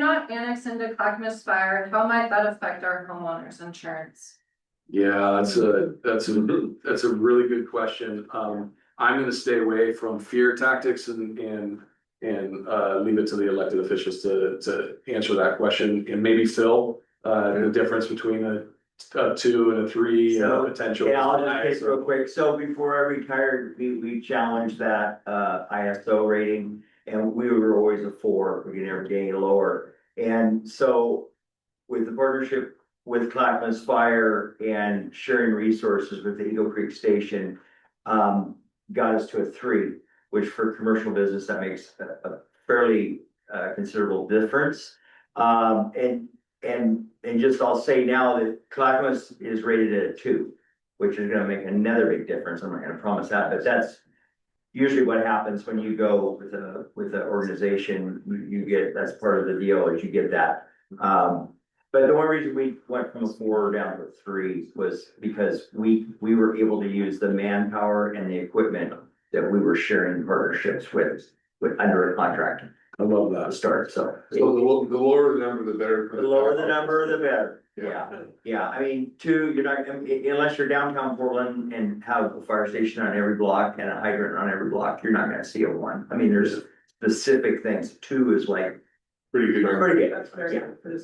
not annex into Clackamas Fire, how might that affect our homeowners insurance? Yeah, that's a really good question. I'm gonna stay away from fear tactics and leave it to the elected officials to answer that question. And maybe Phil, the difference between a 2 and a 3 potential. Yeah, I'll just take it real quick. So before I retired, we challenged that ISO rating, and we were always a 4. We could never get any lower. And so with the partnership with Clackamas Fire and sharing resources with the Eagle Creek Station, got us to a 3, which for commercial business, that makes a fairly considerable difference. And just I'll say now that Clackamas is rated at a 2, which is gonna make another big difference. I'm not gonna promise that, but that's usually what happens when you go with an organization. You get, that's part of the deal, is you get that. But the one reason we went from a 4 down to a 3 was because we were able to use the manpower and the equipment that we were sharing partnerships with under a contract. I love that. To start, so. So the lower the number, the better. The lower the number, the better. Yeah. Yeah, I mean, 2, you're not, unless you're downtown Portland and have a fire station on every block and a hydrant on every block, you're not gonna see a 1. I mean, there's specific things. 2 is like. Pretty good. Pretty good. That's very Yeah. good.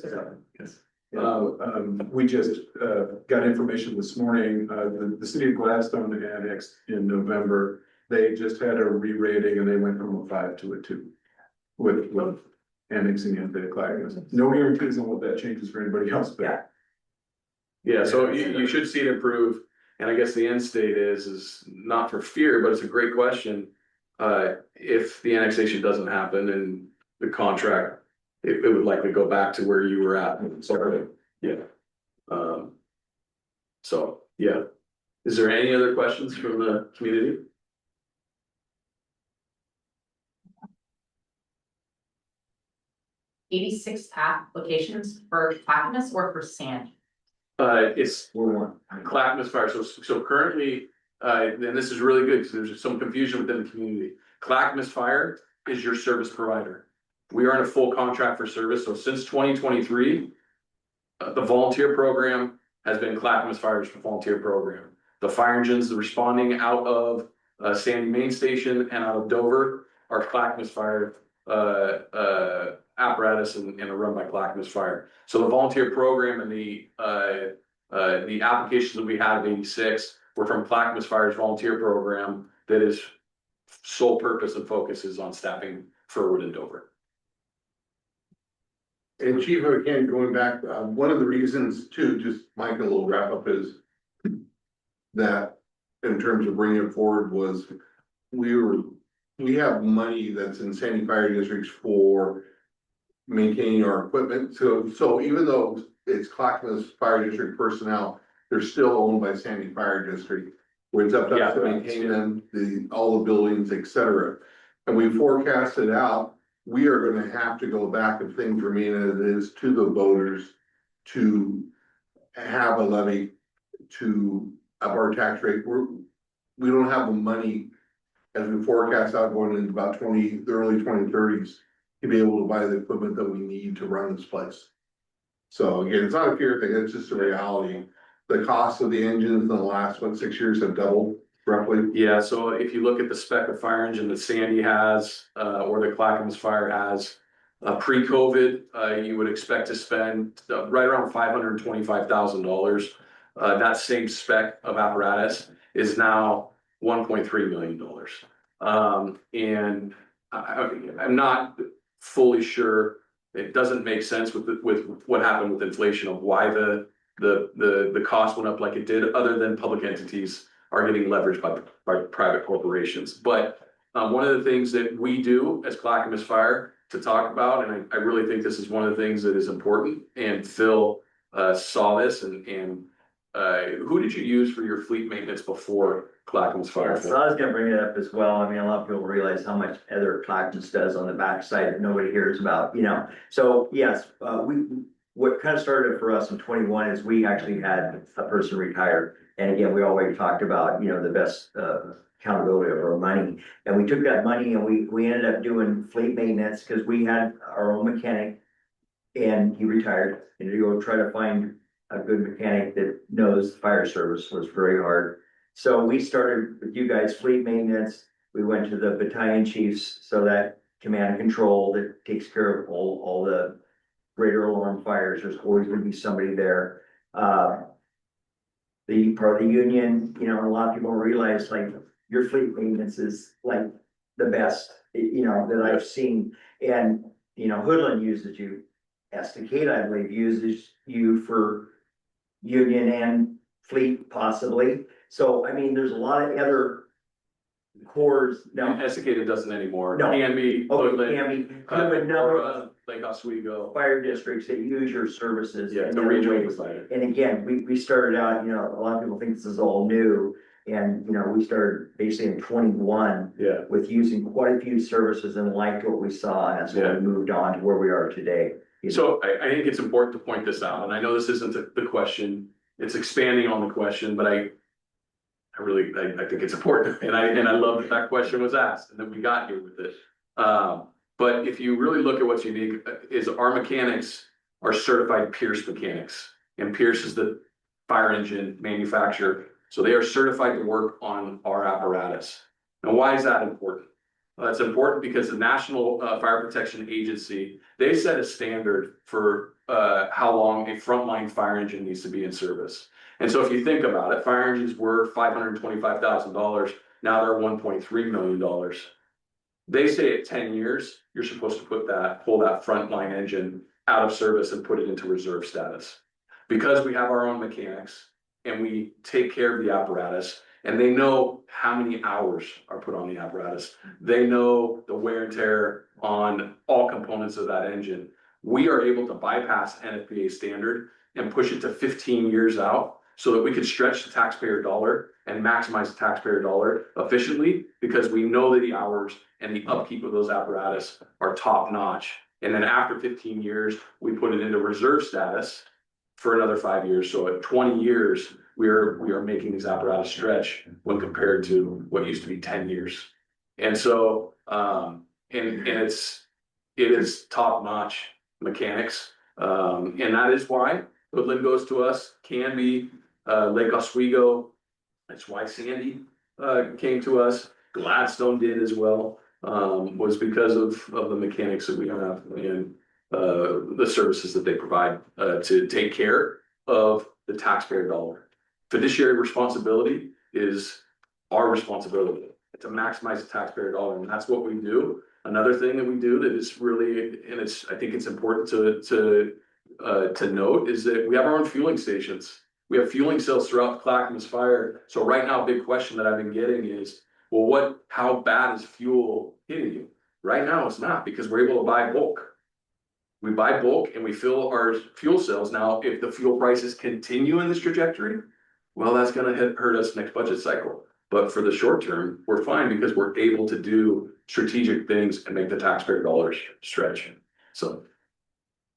We just got information this morning, the city of Gladstone annexed in November. They just had a re-rating and they went from a 5 to a 2 with annexing into Clackamas. No guarantees on what that changes for anybody else, but. Yeah, so you should see it improve. And I guess the end state is not for fear, but it's a great question. If the annexation doesn't happen and the contract, it would likely go back to where you were at. So, yeah. So, yeah. Is there any other questions from the community? $86 applications for Clackamas or for sand? It's We're 1. Clackamas Fire. So currently, and this is really good because there's some confusion within the community. Clackamas Fire is your service provider. We are in a full contract for service. So since 2023, the volunteer program has been Clackamas Fire's volunteer program. The fire engines responding out of Sandy Main Station and out of Dover are Clackamas Fire apparatus and are run by Clackamas Fire. So the volunteer program and the applications that we had of 86 were from Clackamas Fire's volunteer program that is sole purpose and focus is on staffing Furwood and Dover. And Chief, again, going back, one of the reasons too, just Mike, a little wrap up is that in terms of bringing it forward was we have money that's in Sandy Fire districts for maintaining our equipment. So even though it's Clackamas Fire District personnel, they're still owned by Sandy Fire District, where it's up to us to maintain them, all the buildings, etc. And we forecasted out, we are gonna have to go back if things remain as it is to the voters to have a levy to up our tax rate. We don't have the money as we forecast out going into about the early 2030s to be able to buy the equipment that we need to run this place. So again, it's not a fear thing, it's just a reality. The cost of the engines in the last, 6 years have doubled roughly. Yeah, so if you look at the spec of fire engine that Sandy has, or the Clackamas Fire has, pre-COVID, you would expect to spend right around $525,000. That same spec of apparatus is now $1.3 million. And I'm not fully sure. It doesn't make sense with what happened with inflation of why the cost went up like it did, other than public entities are getting leveraged by private corporations. But one of the things that we do as Clackamas Fire to talk about, and I really think this is one of the things that is important, and Phil saw this, and who did you use for your fleet maintenance before Clackamas Fire? Yeah, so I was gonna bring it up as well. I mean, a lot of people realize how much other Clackamas does on the backside that nobody hears about, you know. So yes, what kind of started for us in 21 is we actually had a person retire. And again, we always talked about, you know, the best accountability of our money. And we took that money and we ended up doing fleet maintenance because we had our own mechanic And he retired, and to go try to find a good mechanic that knows fire service was very hard. So we started with you guys, fleet maintenance, we went to the battalion chiefs, so that command and control that takes care of all the greater alarm fires, there's always gonna be somebody there. The part of the union, you know, a lot of people don't realize, like, your fleet maintenance is like the best, you know, that I've seen. And, you know, Hoodland uses you, Estacade, I believe, uses you for union and fleet possibly. So, I mean, there's a lot of other cores now. Desiccated doesn't anymore. No. Can be, Okay, Woodland, can be, a number of Lake Oswego. fire districts that use your services. Yeah, in the other regional ways. provider. And again, we started out, you know, a lot of people think this is all new. And, you know, we started basically in 21 Yeah. with using quite a few services and liked what we saw. And that's when we moved on to where we are today. So I think it's important to point this out, and I know this isn't the question, it's expanding on the question, but I really think it's important, and I love that question was asked, and that we got here with it. But if you really look at what's unique, is our mechanics are certified Pierce mechanics, and Pierce is the fire engine manufacturer, so they are certified to work on our apparatus. Now, why is that important? Well, that's important because the National Fire Protection Agency, they set a standard for how long a frontline fire engine needs to be in service. And so if you think about it, fire engines were $525,000, now they're $1.3 million. They say at 10 years, you're supposed to pull that frontline engine out of service and put it into reserve status. Because we have our own mechanics and we take care of the apparatus, and they know how many hours are put on the apparatus. They know the wear and tear on all components of that engine. We are able to bypass NFPA standard and push it to 15 years out so that we could stretch the taxpayer dollar and maximize the taxpayer dollar efficiently, because we know that the hours and the upkeep of those apparatus are top notch. And then after 15 years, we put it into reserve status for another 5 years. So at 20 years, we are making these apparatus stretch when compared to what used to be 10 years. And so, and it is top notch mechanics. And that is why Woodland goes to us, can be, Lake Oswego. That's why Sandy, came to us. Gladstone did as well, was because of the mechanics that we have and the services that they provide to take care of the taxpayer dollar. Fiduciary responsibility is our responsibility to maximize the taxpayer dollar, and that's what we do. Another thing that we do that is really, and I think it's important to note, is that we have our own fueling stations. We have fueling cells throughout the Clackamas Fire. So right now, a big question that I've been getting is, well, how bad is fuel hitting you? Right now, it's not, because we're able to buy bulk. We buy bulk and we fill our fuel cells. Now, if the fuel prices continue in this trajectory, well, that's gonna hurt us next budget cycle. But for the short term, we're fine because we're able to do strategic things and make the taxpayer dollars stretch. So